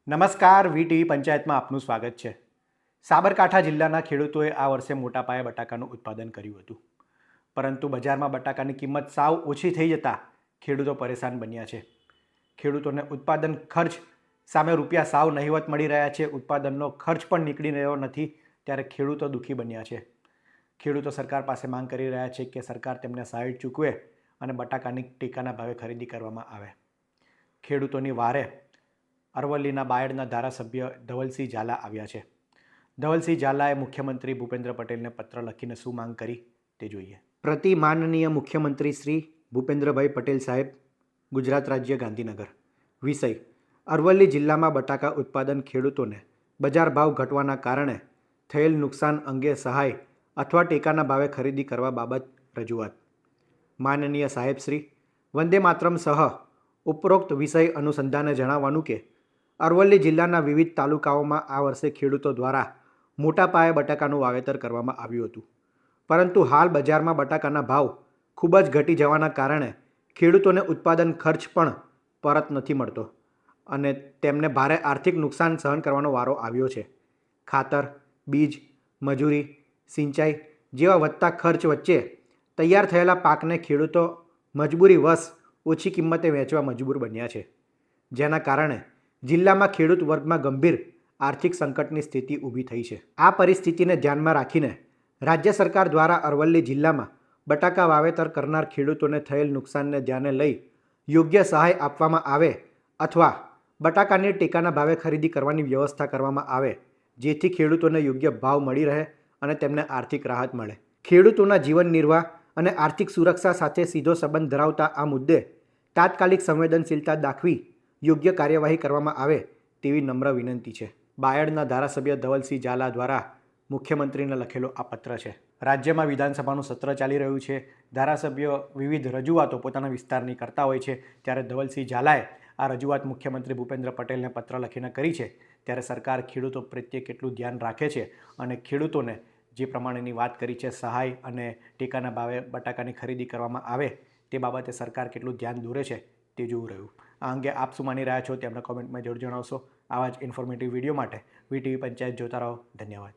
નમસ્કાર, વીટીવી પંચાયતમાં આપનું સ્વાગત છે। સાબરકાંઠા જિલ્લાના ખેડૂતોએ આ વર્ષે મોટા પાયે બટાકાનું ઉત્પાદન કર્યું હતું, પરંતુ બજારમાં બટાકાની કિંમત સાવ ઓછી થઈ જતાં ખેડૂતો પરેશાન બન્યા છે। ખેડૂતોને ઉત્પાદન ખર્ચ સામે રૂપિયા સાવ નહિવત મળી રહ્યા છે। ઉત્પાદનનો ખર્ચ પણ નીકળી રહ્યો નથી, ત્યારે ખેડૂતો દુઃખી બન્યા છે। ખેડૂતો સરકાર પાસે માંગ કરી રહ્યા છે કે સરકાર તેમને સહાય ચૂકવે અને બટાકાની ટેકાના ભાવે ખરીદી કરવામાં આવે। ખેડૂતોની વારે અરવલ્લીના બાયડના ધારાસભ્ય ધવલસિંહ ઝાલા આવ્યા છે। ધવલસિંહ ઝાલાએ મુખ્યમંત્રી ભૂપેન્દ્ર પટેલને પત્ર લખીને શું માંગ કરી તે જોઈએ। પ્રતિ માનનીય મુખ્યમંત્રી શ્રી ભૂપેન્દ્રભાઈ પટેલ સાહેબ, ગુજરાત રાજ્ય ગાંધીનગર। વિષય: અરવલ્લી જિલ્લામાં બટાકા ઉત્પાદન ખેડૂતોને બજાર ભાવ ઘટવાના કારણે થયેલ નુકસાન અંગે સહાય અથવા ટેકાના ભાવે ખરીદી કરવા બાબત રજૂઆત। માનનીય સાહેબશ્રી, વંદે માતરમ સહ ઉપરોક્ત વિષય અનુસંધાને જણાવવાનું કે અરવલ્લી જિલ્લાના વિવિધ તાલુકાઓમાં આ વર્ષે ખેડૂતો દ્વારા મોટા પાયે બટાકાનું વાવેતર કરવામાં આવ્યું હતું, પરંતુ હાલ બજારમાં બટાકાના ભાવ ખૂબ જ ઘટી જવાના કારણે ખેડૂતોને ઉત્પાદન ખર્ચ પણ પરત નથી મળતો અને તેમને ભારે આર્થિક નુકસાન સહન કરવાનો વારો આવ્યો છે। ખાતર, બીજ, મજૂરી, સિંચાઈ જેવા વધતા ખર્ચ વચ્ચે તૈયાર થયેલા પાકને ખેડૂતો મજબૂરીવશ ઓછી કિંમતે વેચવા મજબૂર બન્યા છે, જેના કારણે જિલ્લામાં ખેડૂત વર્ગમાં ગંભીર આર્થિક સંકટની સ્થિતિ ઊભી થઈ છે। આ પરિસ્થિતિને ધ્યાનમાં રાખીને રાજ્ય સરકાર દ્વારા અરવલ્લી જિલ્લામાં બટાકા વાવેતર કરનાર ખેડૂતોને થયેલ નુકસાનને ધ્યાને લઈ યોગ્ય સહાય આપવામાં આવે અથવા બટાકાની ટેકાના ભાવે ખરીદી કરવાની વ્યવસ્થા કરવામાં આવે, જેથી ખેડૂતોને યોગ્ય ભાવ મળી રહે અને તેમને આર્થિક રાહત મળે। ખેડૂતોના જીવન નિર્વાહ અને આર્થિક સુરક્ષા સાથે સીધો સંબંધ ધરાવતા આ મુદ્દે તાત્કાલિક સંવેદનશીલતા દાખવી યોગ્ય કાર્યવાહી કરવામાં આવે તેવી નમ્ર વિનંતી છે। બાયડના ધારાસભ્ય ધવલસિંહ ઝાલા દ્વારા મુખ્યમંત્રીને લખેલો આ પત્ર છે। રાજ્યમાં વિધાનસભાનું સત્ર ચાલી રહ્યું છે। ધારાસભ્યો વિવિધ રજૂઆતો પોતાના વિસ્તારની કરતા હોય છે, ત્યારે ધવલસિંહ ઝાલાએ આ રજૂઆત મુખ્યમંત્રી ભૂપેન્દ્ર પટેલને પત્ર લખીને કરી છે। ત્યારે સરકાર ખેડૂતો પ્રત્યે કેટલું ધ્યાન રાખે છે અને ખેડૂતોને જે પ્રમાણેની વાત કરી છે, સહાય અને ટેકાના ભાવે બટાકાની ખરીદી કરવામાં આવે તે બાબતે સરકાર કેટલું ધ્યાન દોરે છે તે જોવું રહ્યું। આ અંગે આપ શું માની રહ્યા છો તે અમને કોમેન્ટમાં જરૂર જણાવશો। આવા જ ઇન્ફોર્મેટિવ વિડીયો માટે વીટીવી પંચાયત જોતા રહો। ધન્યવાદ।